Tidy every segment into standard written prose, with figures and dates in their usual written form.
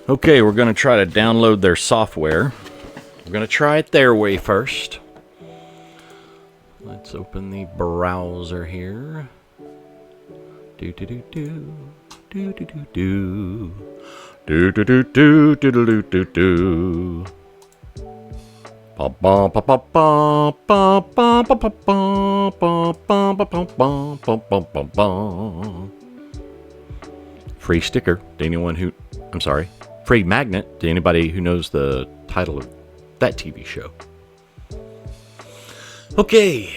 Okay, we're going to try to download their software. We're going to try it their way first. Let's open the browser here. Do do do do do do do do do do do do do do do do. Free sticker to anyone who, I'm sorry, free magnet to anybody who knows the title of that TV show. Okay,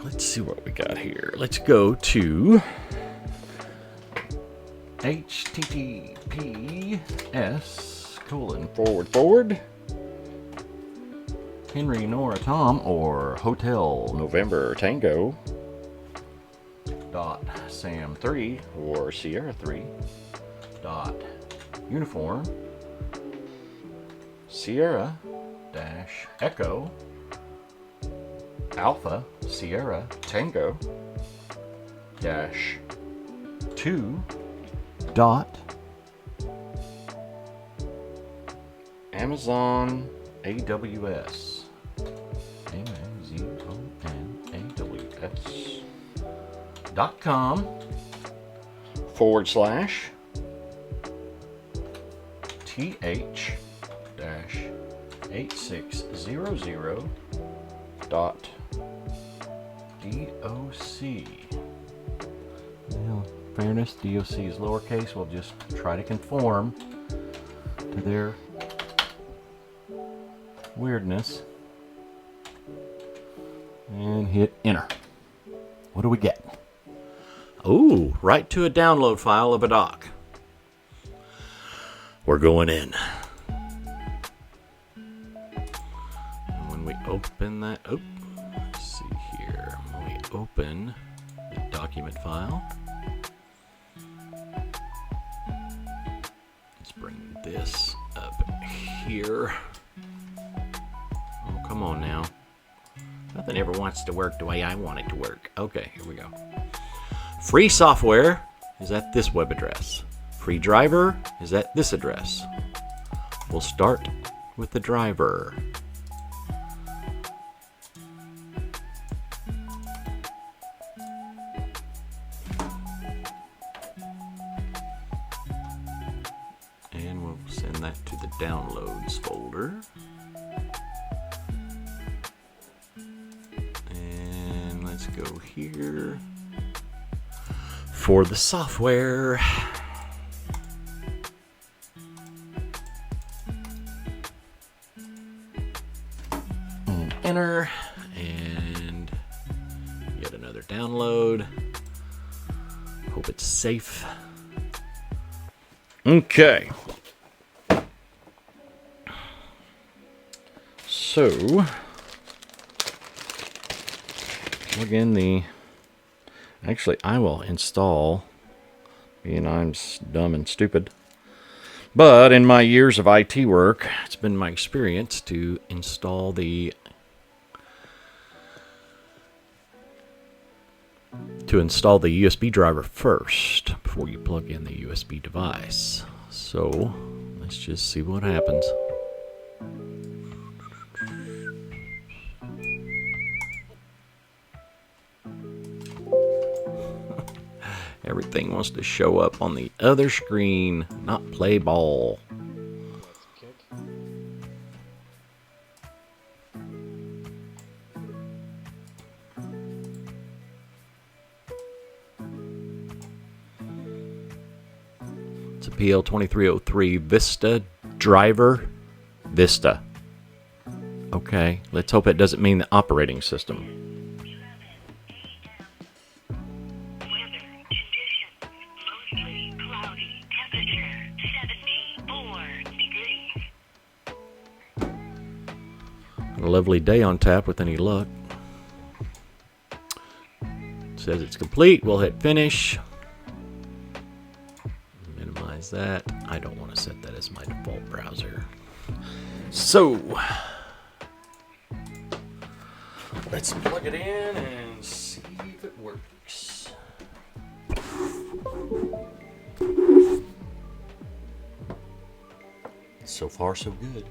let's see what we got here. Let's go to https:// Henry Nora Tom or Hotel November Tango .sam3 or Sierra 3 .uniform Sierra -Echo Alpha Sierra Tango -2 Amazon AWS AMAZONAWS.com /TH-8600 .doc. Now, fairness, DOC is lowercase. We'll just try to conform to their weirdness and hit enter. What do we get? Oh, right to a download file of a doc. We're going in. And when we open that, let's see here. When we open the document file, let's bring this up here. Oh, come on now. Nothing ever wants to work the way I want it to work. Okay, here we go. Free software is at this web address. Free driver is at this address. We'll start with the driver. And we'll send that to the downloads folder. And let's go here for the software. And enter, and yet another download. Hope it's safe. Okay. So, plug in the, actually I will install, being I'm dumb and stupid, but in my years of IT work, it's been my experience to install the USB driver first before you plug in the USB device. So let's just see what happens. Everything wants to show up on the other screen, not play ball. It's a PL2303 Vista driver. Vista. Okay, let's hope it doesn't mean the operating system. A lovely day on tap with any luck. It says it's complete. We'll hit finish. Minimize that. I don't want to set that as my default browser. So let's plug it in and see if it works. So far, so good.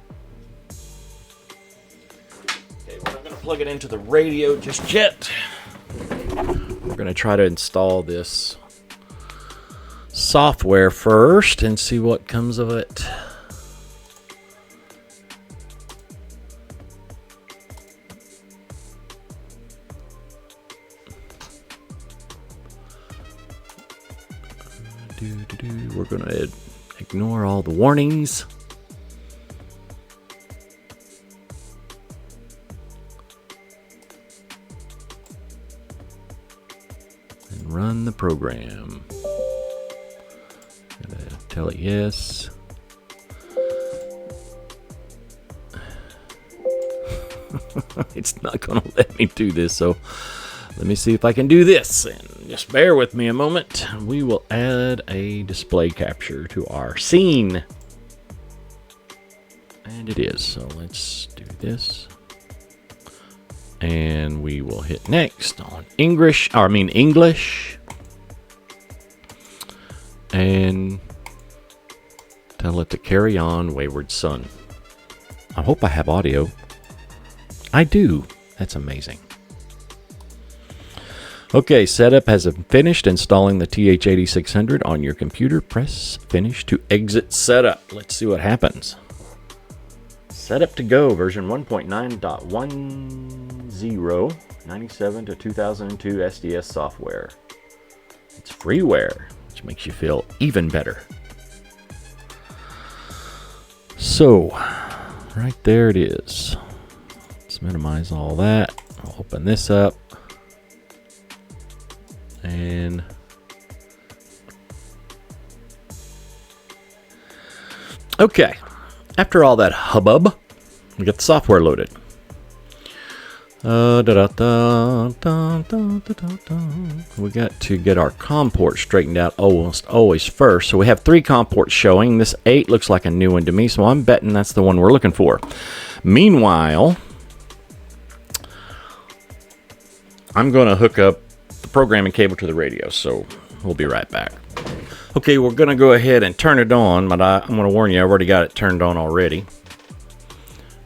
Okay, we're not going to plug it into the radio just yet. We're going to try to install this software first and see what comes of it. We're going to ignore all the warnings. And run the program. Gotta tell it yes. It's not going to let me do this, so let me see if I can do this. And just bear with me a moment. We will add a display capture to our scene. And it is. So let's do this. And we will hit next on English. And tell it to carry on, Wayward Son. I hope I have audio. I do. That's amazing. Okay, setup has finished installing the TH-8600 on your computer. Press finish to exit setup. Let's see what happens. Setup to go, version 1.9.10, 97 to 2002 SDS software. It's freeware, which makes you feel even better. So, right there it is. Let's minimize all that. I'll open this up. And okay, after all that hubbub, we got the software loaded. We got to get our COM port straightened out almost always first. So we have 3 COM ports showing. This 8 looks like a new one to me, so I'm betting that's the one we're looking for. Meanwhile, I'm going to hook up the programming cable to the radio, so we'll be right back. Okay, we're going to go ahead and turn it on, but I'm going to warn you, I've already got it turned on already.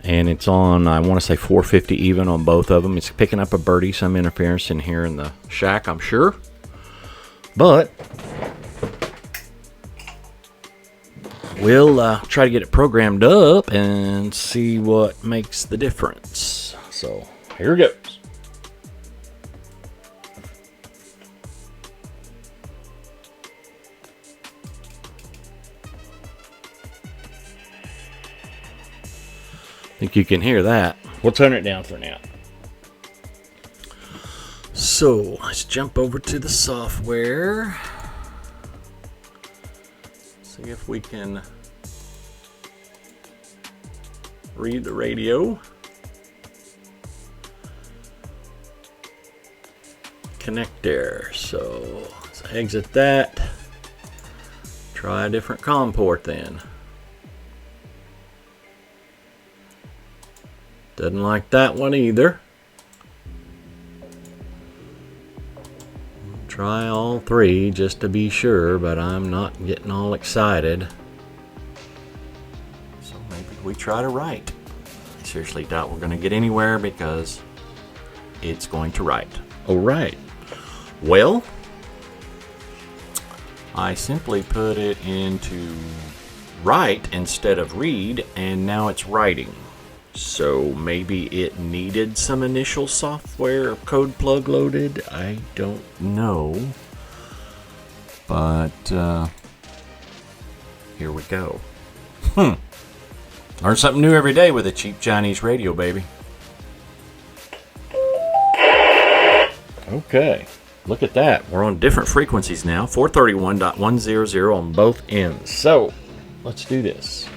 And it's on, I want to say 450 even on both of them. It's picking up a birdie, some interference in here in the shack, I'm sure. But we'll try to get it programmed up and see what makes the difference. So here it goes. I think you can hear that. We'll turn it down for now. So let's jump over to the software. See if we can read the radio. Connect there. So let's exit that. Try a different COM port then. Doesn't like that one either. Try all 3 just to be sure, but I'm not getting all excited. So maybe we try to write. I seriously doubt we're going to get anywhere because it's going to write. Oh, right. Well, I simply put it into write instead of read, and now it's writing. So maybe it needed some initial software code plug loaded. I don't know. But here we go. Learn something new every day with a cheap Chinese radio, baby. Okay. Look at that. We're on different frequencies now. 431.100 on both ends. So let's do this.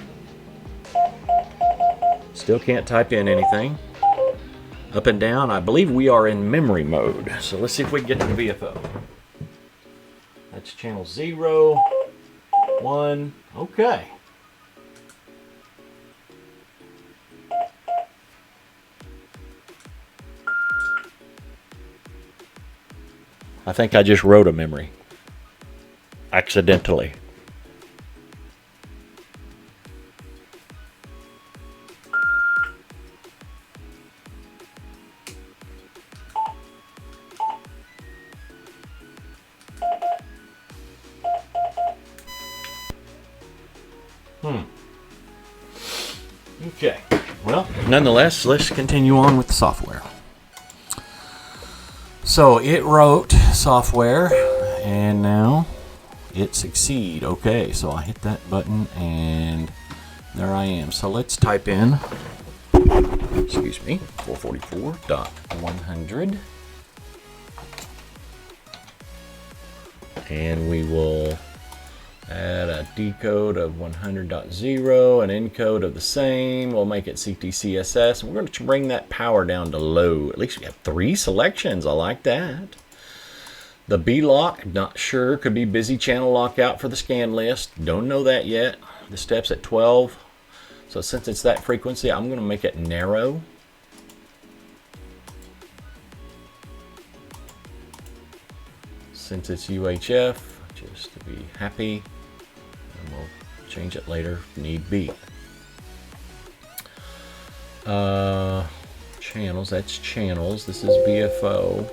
Still can't type in anything. Up and down, I believe we are in memory mode. So let's see if we can get to the VFO. That's channel 0, 1, okay. I think I just wrote a memory. Accidentally. Okay. Well, nonetheless, let's continue on with the software. So it wrote software, and now it succeed. Okay, so I hit that button, and there I am. So let's type in, excuse me, 444.100. And we will add a decode of 100.0, an encode of the same. We'll make it CTCSS. We're going to bring that power down to low. At least we have 3 selections. I like that. The B lock, not sure. Could be busy channel lockout for the scan list. Don't know that yet. The step's at 12. So since it's that frequency, I'm going to make it narrow. Since it's UHF, just to be happy, and we'll change it later if need be. Channels, that's channels. This is VFO.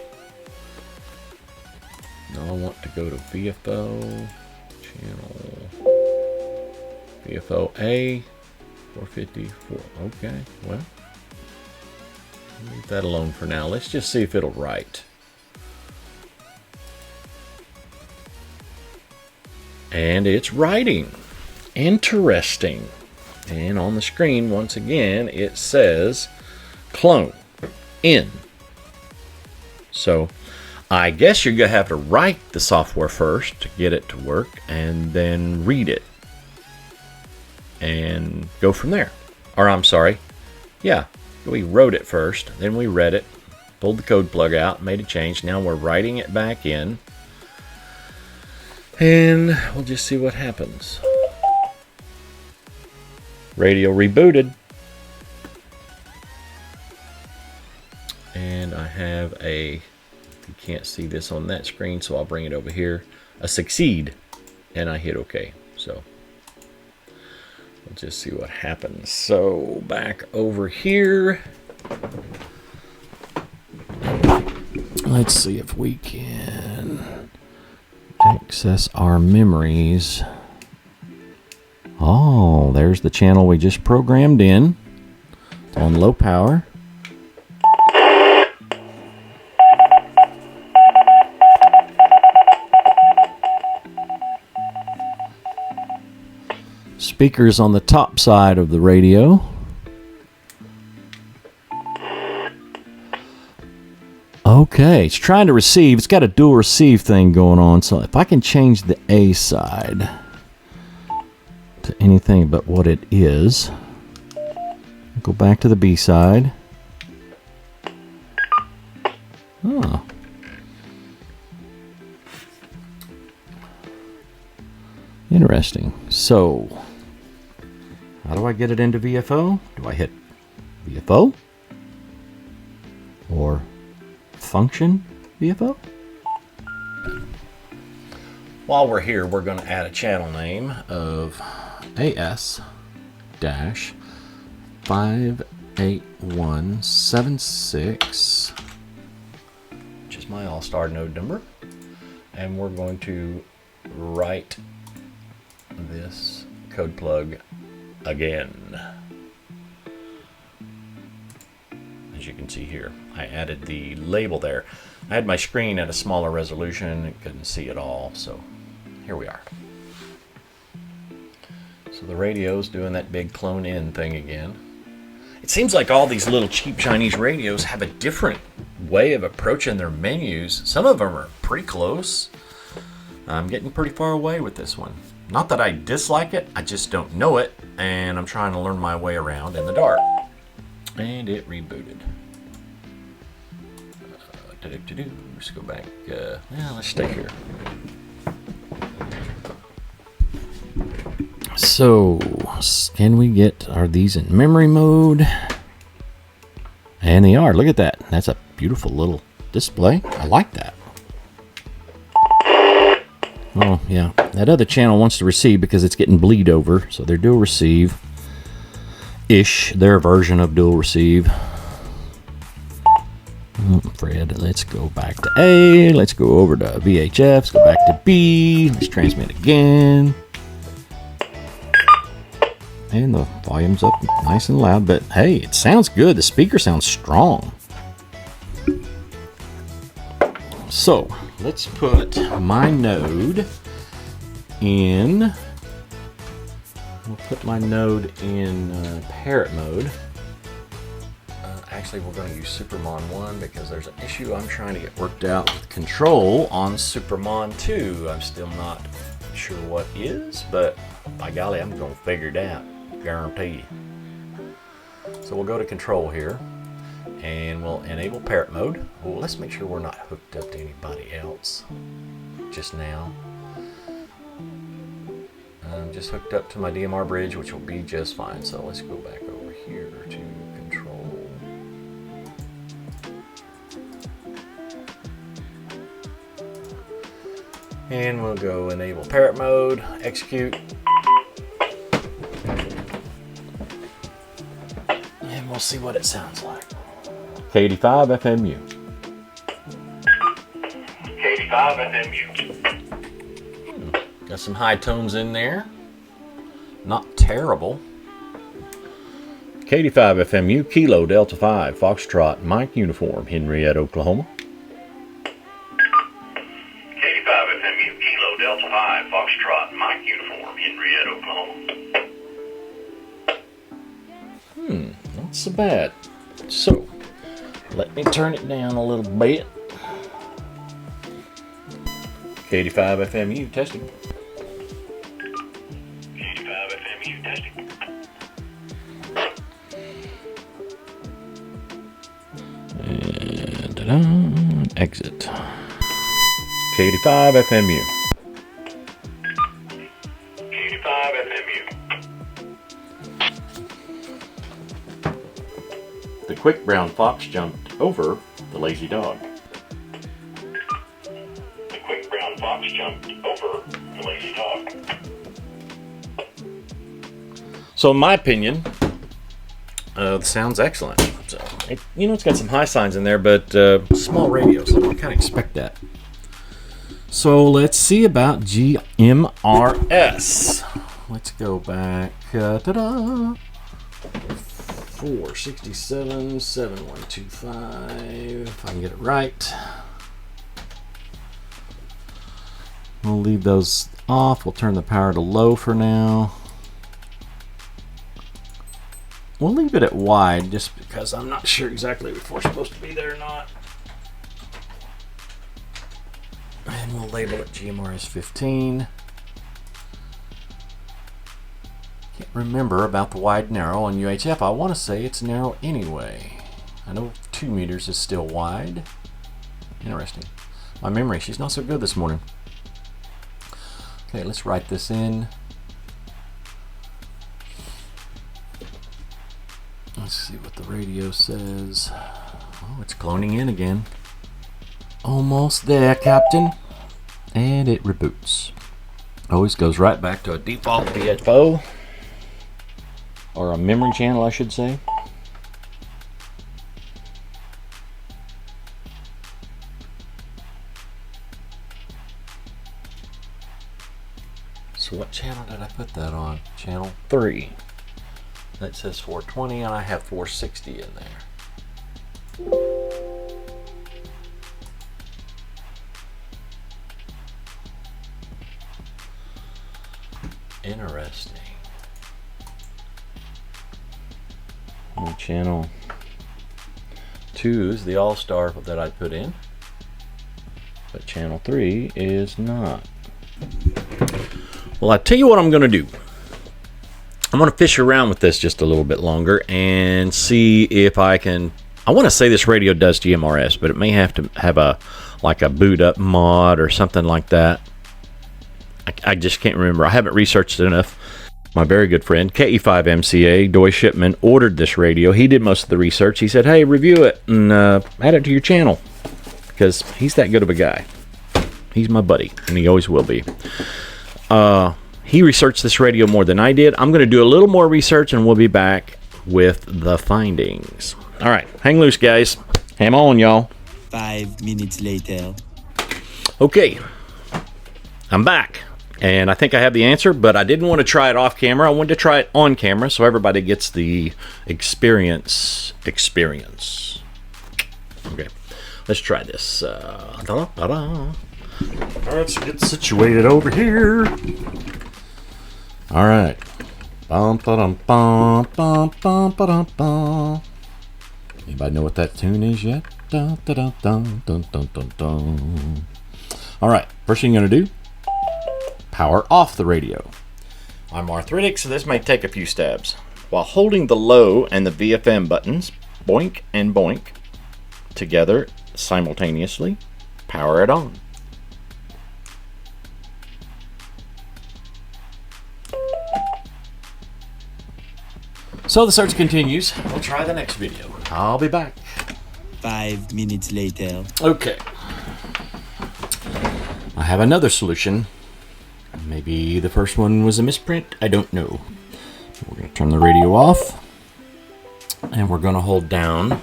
Now I want to go to VFO, channel, VFO A, 454. Okay, well, leave that alone for now. Let's just see if it'll write. And it's writing. Interesting. And on the screen, once again, it says clone in. So I guess you're going to have to write the software first to get it to work, and then read it and go from there. Or I'm sorry. Yeah, we wrote it first, then we read it, pulled the code plug out, made a change. Now we're writing it back in. And we'll just see what happens. Radio rebooted. And I have a, you can't see this on that screen, so I'll bring it over here, a succeed. And I hit OK. So we'll just see what happens. So back over here. Let's see if we can access our memories. Oh, there's the channel we just programmed in. It's on low power. Speakers on the top side of the radio. Okay, it's trying to receive. It's got a dual receive thing going on. So if I can change the A side to anything but what it is, go back to the B side. Oh. Interesting. So, how do I get it into VFO? Do I hit VFO? Or function VFO? While we're here, we're going to add a channel name of AS-58176, which is my all-star node number. And we're going to write this code plug again. As you can see here, I added the label there. I had my screen at a smaller resolution, I couldn't see it all, so here we are. So the radio's doing that big clone in thing again. It seems like all these little cheap Chinese radios have a different way of approaching their menus. Some of them are pretty close. I'm getting pretty far away with this one. Not that I dislike it, I just don't know it, and I'm trying to learn my way around in the dark. And it rebooted. Let's go back. Let's stay here. So, can we get, are these in memory mode? And they are. Look at that. That's a beautiful little display. I like that. Oh, yeah. That other channel wants to receive because it's getting bleed over. So they're dual receive-ish. Their version of dual receive. Oh, Fred, let's go back to A. Let's go over to VHF. Let's go back to B. Let's transmit again. And the volume's up nice and loud, but hey, it sounds good. The speaker sounds strong. So let's put my node in. We'll put my node in Parrot mode. Actually, we're going to use Supermon 1 because there's an issue I'm trying to get worked out with control on Supermon 2. I'm still not sure what is, but by golly, I'm going to figure it out. Guarantee you. So we'll go to control here and we'll enable Parrot mode. Well, let's make sure we're not hooked up to anybody else just now. I'm just hooked up to my DMR bridge, which will be just fine. So let's go back over here to control. And we'll go enable Parrot mode, execute. And we'll see what it sounds like. K85 FMU. K85 FMU. Got some high tones in there. Not terrible. K85 FMU, Kilo Delta 5, Foxtrot, Mike Uniform, Henrietta, Oklahoma. K85 FMU, Kilo Delta 5, Foxtrot, Mike Uniform, Henrietta, Oklahoma. Not so bad. So, let me turn it down a little bit. K85 FMU, testing. K85 FMU, testing. And ta-da, exit. K85 FMU. K85 FMU. The quick brown fox jumped over the lazy dog. The quick brown fox jumped over the lazy dog. So in my opinion, the sound's excellent. So, it's got some high signs in there, but small radio, so I kind of expect that. So let's see about GMRS. Let's go back. Ta-da! 467 7125. If I can get it right. We'll leave those off. We'll turn the power to low for now. We'll leave it at wide just because I'm not sure exactly if we're supposed to be there or not. And we'll label it GMRS 15. Can't remember about the wide narrow on UHF. I want to say it's narrow anyway. I know 2 meters is still wide. Interesting. My memory, she's not so good this morning. Okay, let's write this in. Let's see what the radio says. Oh, it's cloning in again. Almost there, Captain. And it reboots. Always goes right back to a default VFO. Or a memory channel, I should say. So what channel did I put that on? Channel 3. That says 420 and I have 460 in there. Interesting. And channel 2 is the all-star that I put in, but channel 3 is not. Well, I tell you what I'm going to do. I'm going to fish around with this just a little bit longer and see if I can. I want to say this radio does GMRS, but it may have to have a boot up mod or something like that. I just can't remember. I haven't researched it enough. My very good friend KE5MCA Doy Shipman ordered this radio. He did most of the research. He said, "Hey, review it and add it to your channel," because he's that good of a guy. He's my buddy, and he always will be. He researched this radio more than I did. I'm going to do a little more research, and we'll be back with the findings. All right, hang loose, guys. Ham on, y'all. 5 minutes later. Okay, I'm back. And I think I have the answer, but I didn't want to try it off camera. I wanted to try it on camera so everybody gets the experience. Okay, let's try this. Let's get situated over here. All right. Anybody know what that tune is yet? Dun, dun, dun, dun, dun, dun, dun, dun. All right, first thing you're going to do, power off the radio. I'm arthritic, so this may take a few stabs. While holding the low and the VFM buttons, boink and boink, together simultaneously, power it on. So the search continues. We'll try the next video. I'll be back. 5 minutes later. Okay. I have another solution. Maybe the first one was a misprint. I don't know. We're going to turn the radio off. And we're going to hold down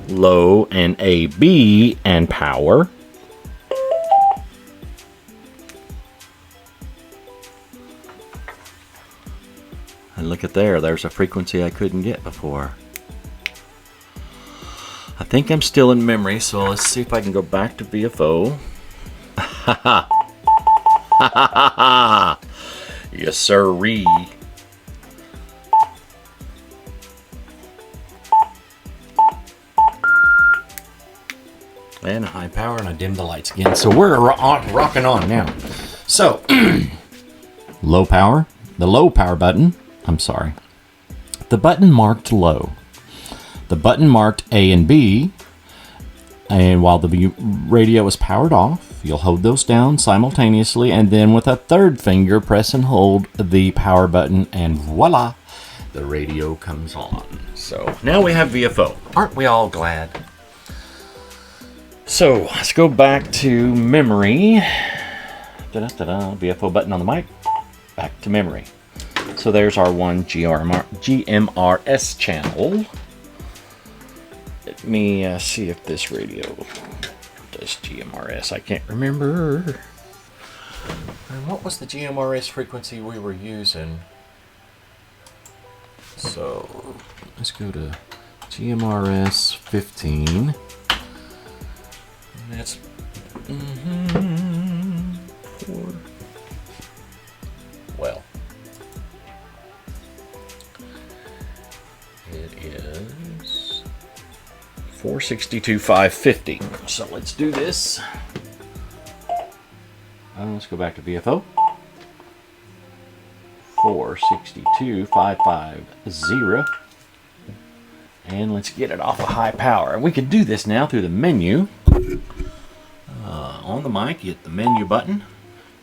low and AB and power. And look at there. There's a frequency I couldn't get before. I think I'm still in memory, so let's see if I can go back to VFO. Ha ha ha ha ha! Yes, sirree. And a high power, and I dim the lights again. So we're rocking on now. So, low power, the low power button. I'm sorry. The button marked low. The button marked A and B. And while the radio is powered off, you'll hold those down simultaneously, and then with a third finger, press and hold the power button, and voila, the radio comes on. So now we have VFO. Aren't we all glad? So let's go back to memory. VFO button on the mic. Back to memory. So there's our one GMRS channel. Let me see if this radio does GMRS. I can't remember. And what was the GMRS frequency we were using? So let's go to GMRS 15. And that's 4. Well, it is 462,550. So let's do this. Let's go back to VFO. 462,550. And let's get it off of high power. We can do this now through the menu. On the mic, hit the menu button,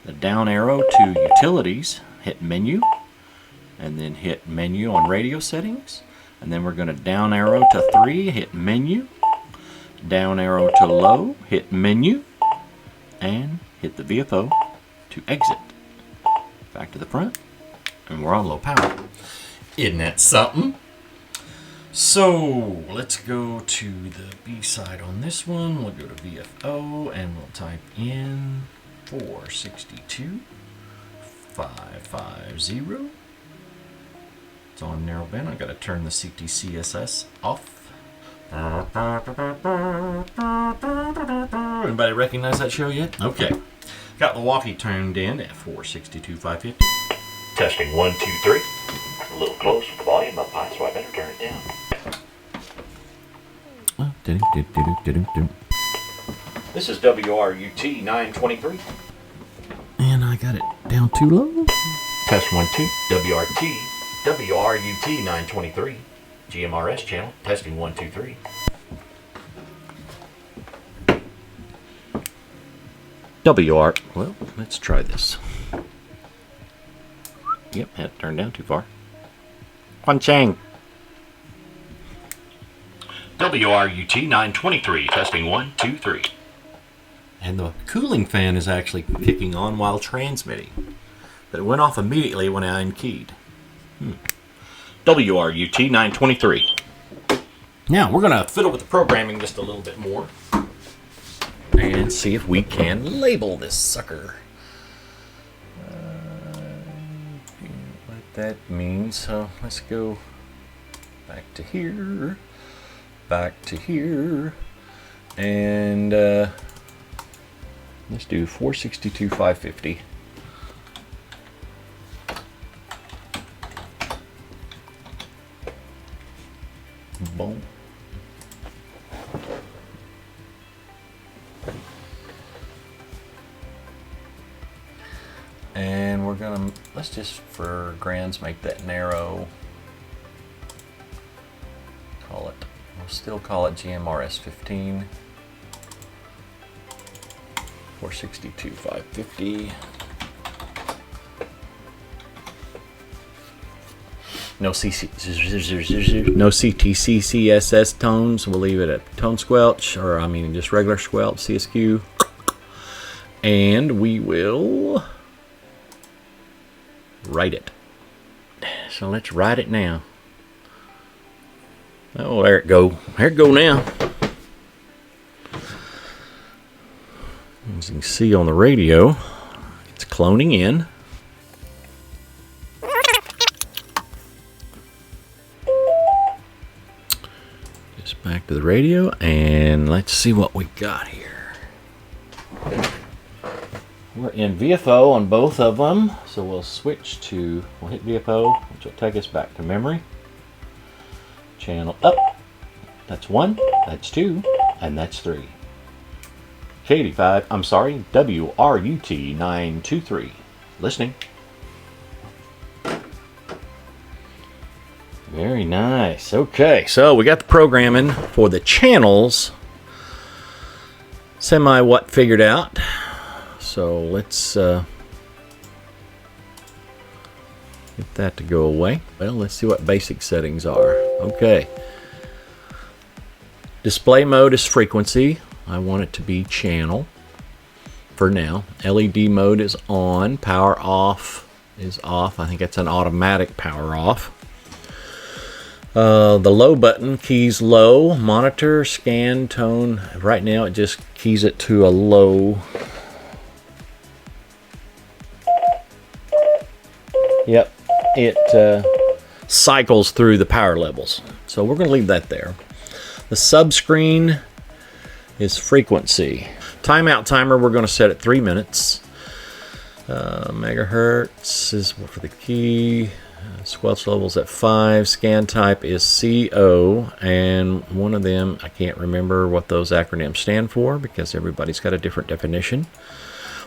the down arrow to utilities, hit menu, and then hit menu on radio settings. And then we're going to down arrow to 3, hit menu, down arrow to low, hit menu, and hit the VFO to exit. Back to the front, and we're on low power. Isn't that something? So let's go to the B side on this one. We'll go to VFO and we'll type in 462,550. It's on narrow band. I gotta turn the CTCSS off. Anybody recognize that show yet? Okay. Got the walkie tuned in at 462,550. Testing 1, 2, 3. A little close with the volume up high, so I better turn it down. This is WRUT 923. And I got it down too low. Test 1, 2. WRUT 923. GMRS channel. Testing 1, 2, 3. WR. Well, let's try this. Yep, had it turned down too far. Quan Chang. WRUT 923. Testing 1, 2, 3. And the cooling fan is actually kicking on while transmitting. But it went off immediately when I unkeyed. WRUT 923. Now, we're going to fiddle with the programming just a little bit more. And see if we can label this sucker. that means. So let's go back to here, and let's do 462,550. Boom. And we're gonna, let's just for grands make that narrow. We'll still call it GMRS 15. 462,550. No CTC CSS tones. We'll leave it at tone squelch, or I mean just regular squelch CSQ. And we will write it. So let's write it now. Oh, there it go. There it go now. As you can see on the radio, it's cloning in. Just back to the radio, and let's see what we got here. We're in VFO on both of them, so we'll switch to, we'll hit VFO, which will take us back to memory. Channel up. That's 1, that's 2, and that's 3. K85, I'm sorry, WRUT 923. Listening. Very nice. Okay, so we got the programming for the channels semi-what figured out. So let's get that to go away. Well, let's see what basic settings are. Okay. Display mode is frequency. I want it to be channel for now. LED mode is on. Power off is off. I think it's an automatic power off. The low button keys low. Monitor, scan, tone. Right now it just keys it to a low. Yep, it cycles through the power levels. So we're going to leave that there. The subscreen is frequency. Timeout timer, we're going to set at 3 minutes. Megahertz is for the key. Squelch levels at 5. Scan type is CO, and one of them, I can't remember what those acronyms stand for because everybody's got a different definition.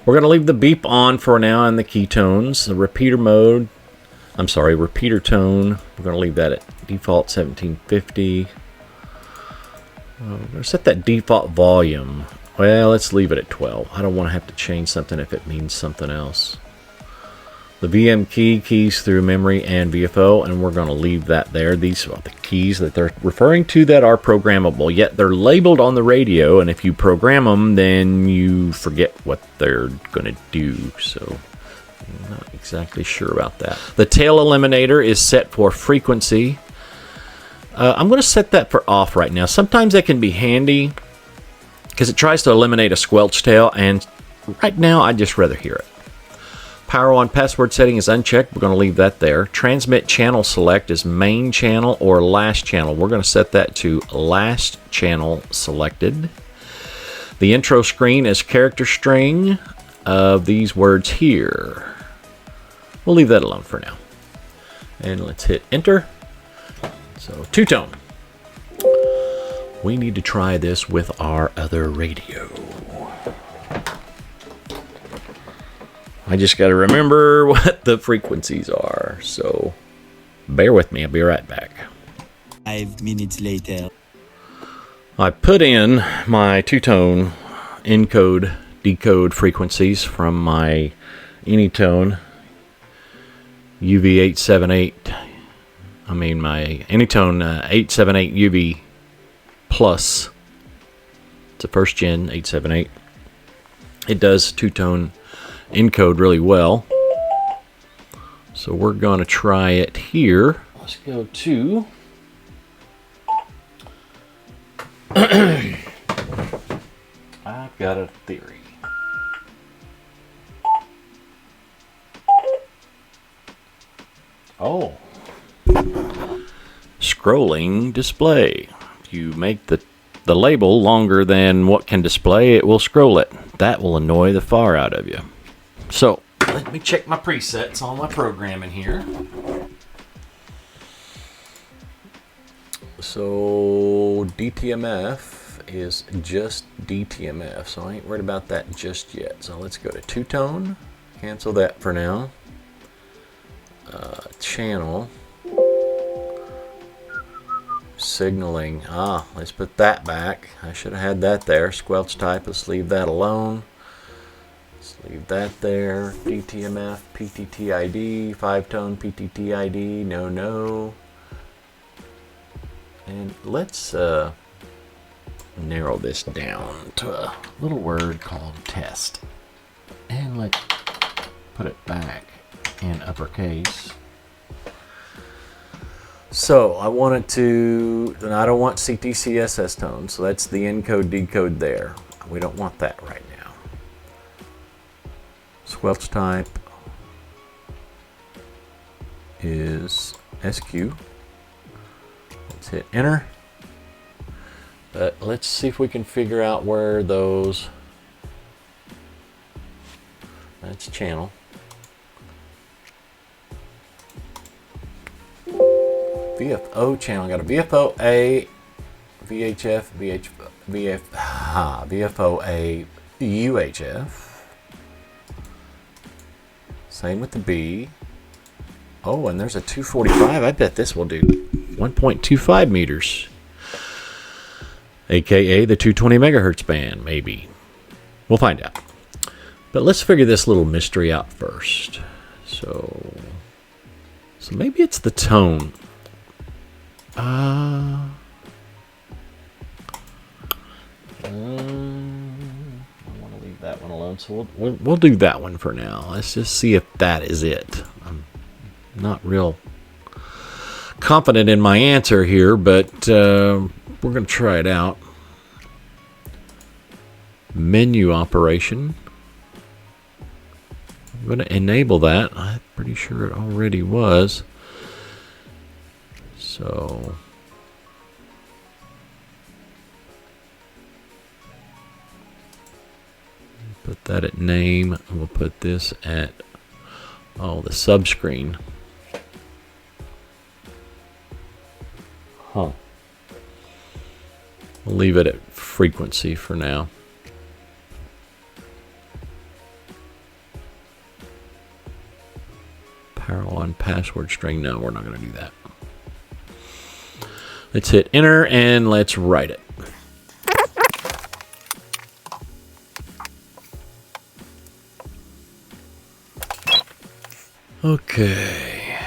We're going to leave the beep on for now and the key tones. The repeater mode, I'm sorry, repeater tone, we're going to leave that at default 1750. We're going to set that default volume. Well, let's leave it at 12. I don't want to have to change something if it means something else. The VM key keys through memory and VFO, and we're going to leave that there. These are the keys that they're referring to that are programmable, yet they're labeled on the radio, and if you program them, then you forget what they're going to do. So I'm not exactly sure about that. The tail eliminator is set for frequency. I'm going to set that for off right now. Sometimes that can be handy because it tries to eliminate a squelch tail, and right now I'd just rather hear it. Power on password setting is unchecked. We're going to leave that there. Transmit channel select is main channel or last channel. We're going to set that to last channel selected. The intro screen is character string of these words here. We'll leave that alone for now. And let's hit enter. So two-tone. We need to try this with our other radio. I just got to remember what the frequencies are, so bear with me. I'll be right back. 5 minutes later. I put in my two-tone encode, decode frequencies from my Anytone UV878. I mean my Anytone 878 UV Plus. It's a first gen 878. It does two-tone encode really well. So we're going to try it here. Let's go to I've got a theory. Oh. Scrolling display. If you make the label longer than what can display, it will scroll it. That will annoy the far out of you. So, let me check my presets on my programming here. So, DTMF is just DTMF, so I ain't worried about that just yet. So let's go to two-tone, cancel that for now. Channel, signaling, let's put that back. I should have had that there. Squelch type, let's leave that alone. Let's leave that there. DTMF, PTTID, 5-tone PTTID, no. And let's narrow this down to a little word called test. And let's put it back in uppercase. So I want it to, and I don't want CTCSS tone, so that's the encode decode there. We don't want that right now. Squelch type is SQ. Let's hit enter. But let's see if we can figure out where those, that's channel. VFO channel, got a VFO A, VHF, VFO A, UHF. Same with the B. Oh, and there's a 245. I bet this will do 1.25 meters. AKA the 220 megahertz band, maybe. We'll find out. But let's figure this little mystery out first. So maybe it's the tone. I want to leave that one alone, so we'll do that one for now. Let's just see if that is it. I'm not real confident in my answer here, but we're going to try it out. Menu operation. I'm going to enable that. I'm pretty sure it already was. So put that at name. We'll put this at the subscreen. We'll leave it at frequency for now. Parrot on password string. No, we're not going to do that. Let's hit enter and let's write it. Okay.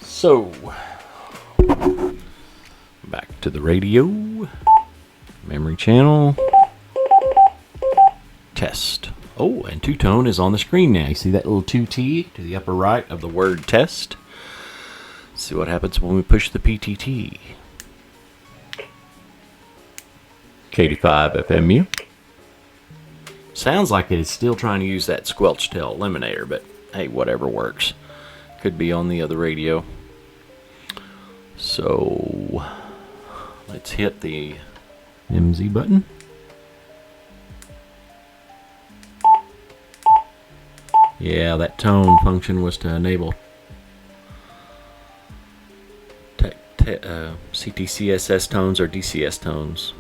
So, back to the radio. Memory channel. Test. Oh, and two-tone is on the screen now. You see that little 2T to the upper right of the word test? Let's see what happens when we push the PTT. K85 FMU. Sounds like it is still trying to use that squelch tail eliminator, but hey, whatever works. Could be on the other radio. So, let's hit the MZ button. Yeah, that tone function was to enable CTCSS tones or DCS tones.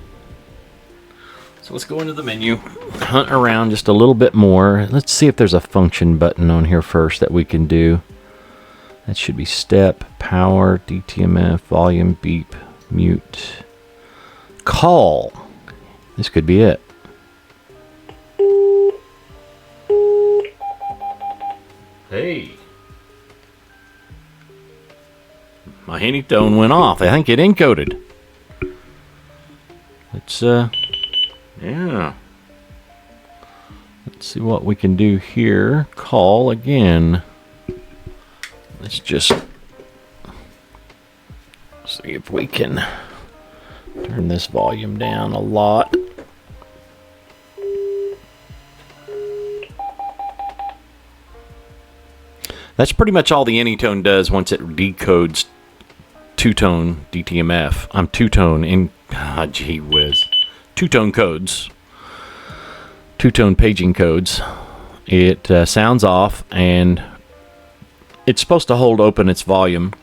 So let's go into the menu, hunt around just a little bit more. Let's see if there's a function button on here first that we can do. That should be step, power, DTMF, volume, beep, mute, call. This could be it. Hey. My henny tone went off. I think it encoded. Let's, yeah. Let's see what we can do here. Call again. Let's just see if we can turn this volume down a lot. That's pretty much all the Anytone does once it decodes two-tone DTMF. Two-tone in... gee whiz. Two-tone codes. Two-tone paging codes. It sounds off, and it's supposed to hold open its volume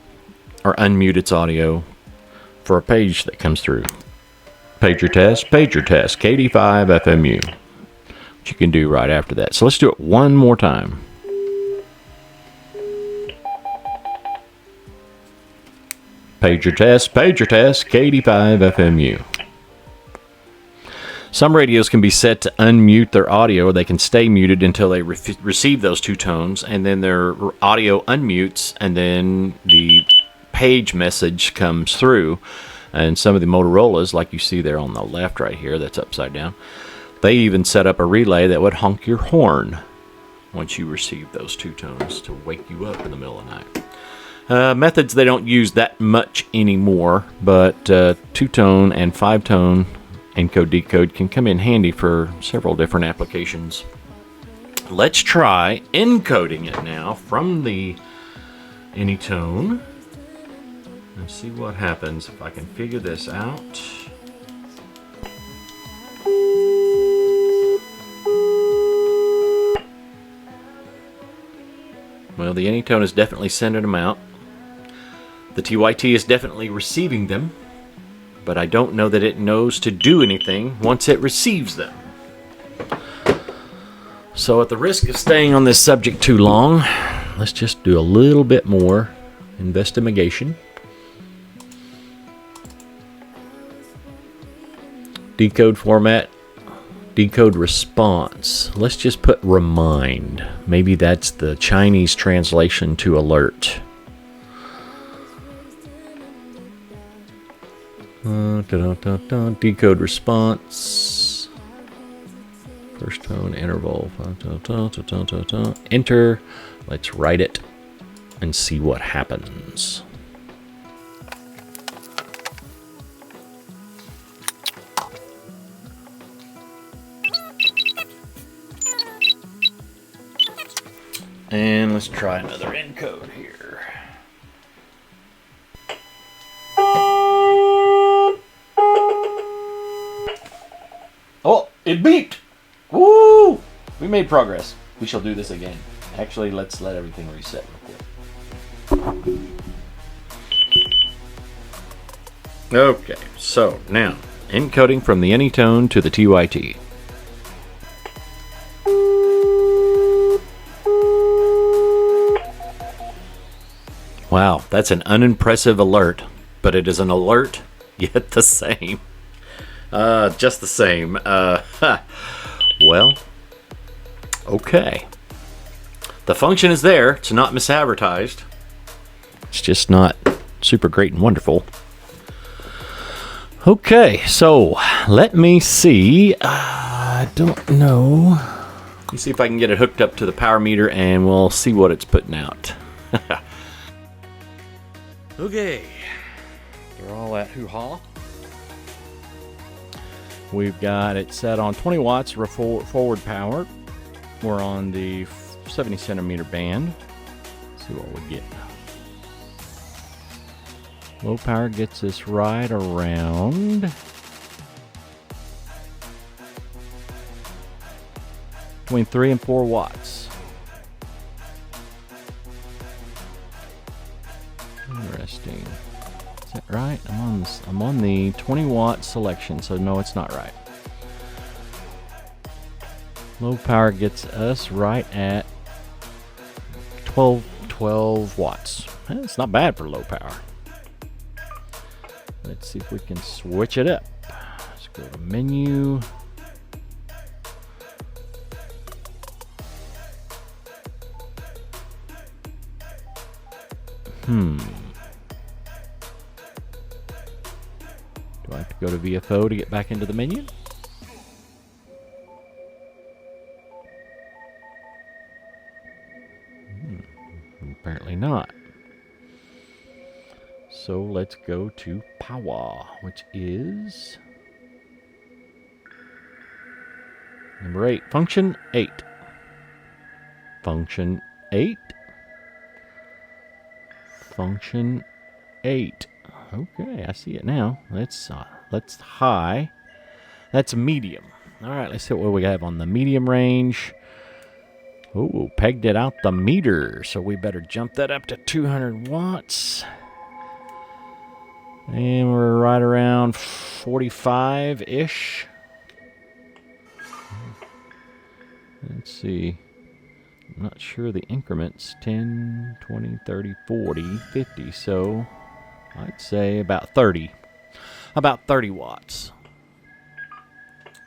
or unmute its audio for a page that comes through. Pager test, KD5 FMU. What you can do right after that. So let's do it one more time. Pager test, KD5 FMU. Some radios can be set to unmute their audio, or they can stay muted until they receive those two tones, and then their audio unmutes, and then the page message comes through. And some of the Motorola's, like you see there on the left right here, that's upside down, they even set up a relay that would honk your horn once you receive those two tones to wake you up in the middle of the night. Methods they don't use that much anymore, but two-tone and five-tone encode decode can come in handy for several different applications. Let's try encoding it now from the Anytone and see what happens if I can figure this out. Well, the Anytone is definitely sending them out. The TYT is definitely receiving them, but I don't know that it knows to do anything once it receives them. So at the risk of staying on this subject too long, let's just do a little bit more investigation. Decode format, decode response. Let's just put remind. Maybe that's the Chinese translation to alert. Decode response. First tone interval. Enter. Let's write it and see what happens. And let's try another encode here. Oh, it beeped! Woo! We made progress. We shall do this again. Actually, let's let everything reset real quick. Okay, so now, encoding from the Anytone to the TYT. Wow, that's an unimpressive alert, but it is an alert yet the same. Just the same. Well, okay. The function is there. It's not misadvertised. It's just not super great and wonderful. Okay, so let me see. I don't know. Let me see if I can get it hooked up to the power meter, and we'll see what it's putting out. Okay. They're all at hoo-ha. We've got it set on 20 watts forward power. We're on the 70 centimeter band. Let's see what we get. Low power gets us right around between 3 and 4 watts. Interesting. Is that right? I'm on the 20 watt selection, so no, it's not right. Low power gets us right at 12 watts. It's not bad for low power. Let's see if we can switch it up. Let's go to menu. Do I have to go to VFO to get back into the menu? Apparently not. So let's go to power, which is number 8, function 8. Function 8. Function 8. Okay, I see it now. Let's high. That's medium. All right, let's see what we have on the medium range. Oh, pegged it out the meter, so we better jump that up to 200 watts. And we're right around 45-ish. Let's see. I'm not sure the increments. 10, 20, 30, 40, 50. So I'd say about 30. About 30 watts.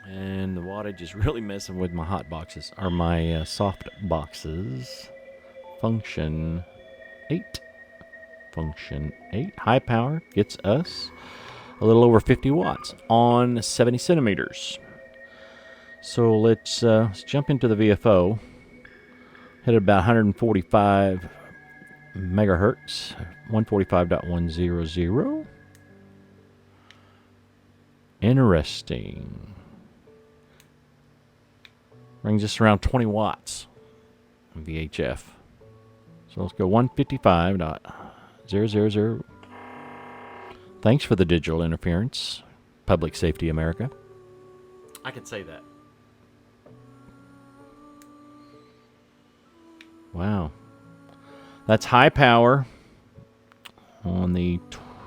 And the wattage is really messing with my hot boxes, or my soft boxes. Function 8. Function 8. High power gets us a little over 50 watts on 70 centimeters. So let's jump into the VFO. Hit about 145 megahertz. 145.100. Interesting. Brings us around 20 watts on VHF. So let's go 155.000. Thanks for the digital interference, Public Safety America. I can say that. Wow. That's high power. On the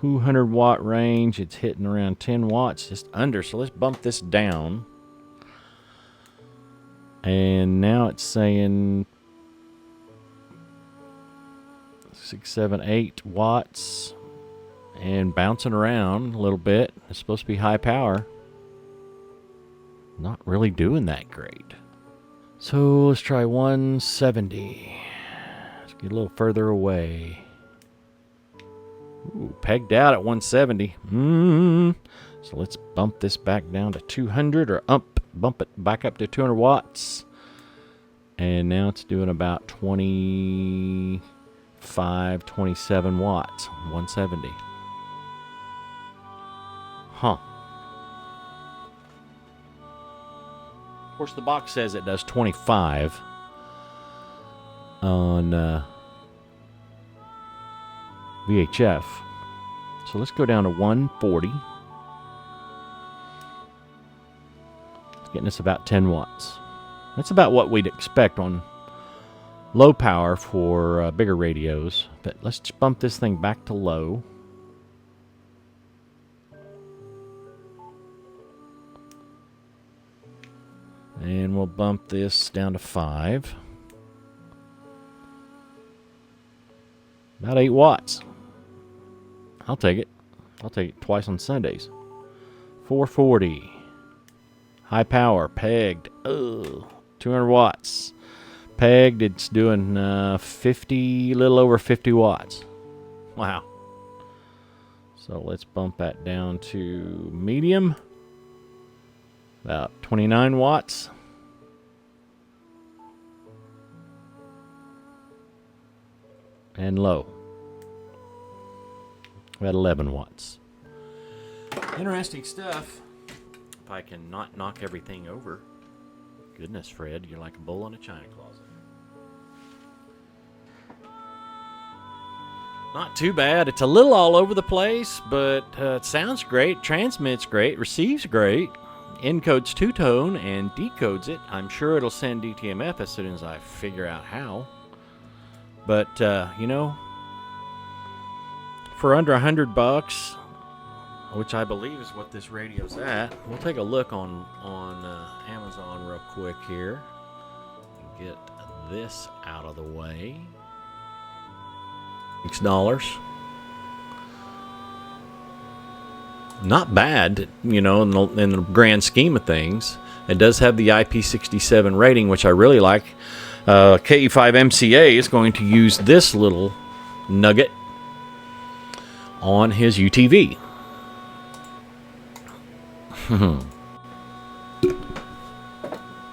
200 watt range, it's hitting around 10 watts, just under. So let's bump this down. And now it's saying 6, 7, 8 watts and bouncing around a little bit. It's supposed to be high power. Not really doing that great. So let's try 170. Let's get a little further away. Ooh, pegged out at 170. So let's bump this back down to 200 or bump it back up to 200 watts. And now it's doing about 25, 27 watts. 170. Huh. Of course, the box says it does 25 on VHF. So let's go down to 140. It's getting us about 10 watts. That's about what we'd expect on low power for bigger radios. But let's just bump this thing back to low. And we'll bump this down to 5. About 8 watts. I'll take it. I'll take it twice on Sundays. 440. High power, pegged. 200 watts. Pegged, it's doing 50, a little over 50 watts. Wow. So let's bump that down to medium. About 29 watts. And low. About 11 watts. Interesting stuff. If I can not knock everything over. Goodness, Fred, you're like a bull in a china closet. Not too bad. It's a little all over the place, but it sounds great, transmits great, receives great. Encodes two-tone and decodes it. I'm sure it'll send DTMF as soon as I figure out how. But, you know, for under $100, which I believe is what this radio's at, we'll take a look on Amazon real quick here. Get this out of the way. $6. Not bad, you know, in the grand scheme of things. It does have the IP67 rating, which I really like. KE5MCA is going to use this little nugget on his UTV.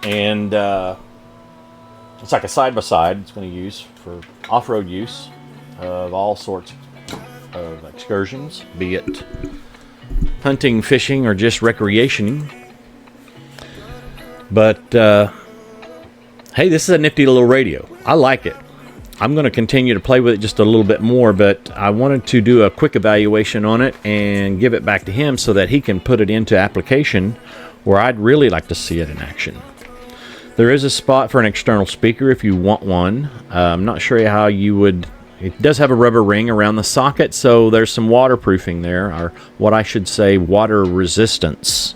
And it's like a side-by-side it's going to use for off-road use of all sorts of excursions, be it hunting, fishing, or just recreation. But hey, this is a nifty little radio. I like it. I'm going to continue to play with it just a little bit more, but I wanted to do a quick evaluation on it and give it back to him so that he can put it into application where I'd really like to see it in action. There is a spot for an external speaker if you want one. I'm not sure how you would... It does have a rubber ring around the socket, so there's some waterproofing there, or what I should say, water resistance.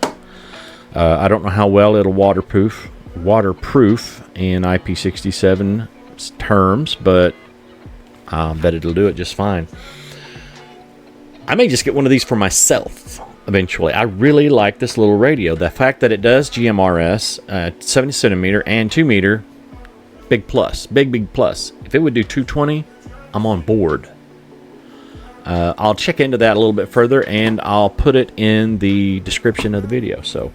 I don't know how well it'll waterproof in IP67 terms, but I bet it'll do it just fine. I may just get one of these for myself eventually. I really like this little radio. The fact that it does GMRS 70 centimeter and 2 meter, big plus, big plus. If it would do 220, I'm on board. I'll check into that a little bit further, and I'll put it in the description of the video. So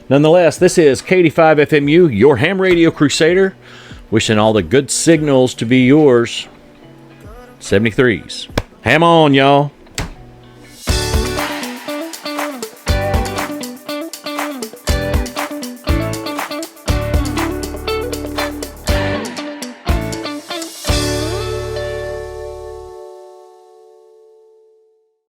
nonetheless, this is K85FMU, your ham radio crusader, wishing all the good signals to be yours. 73s. Ham on, y'all.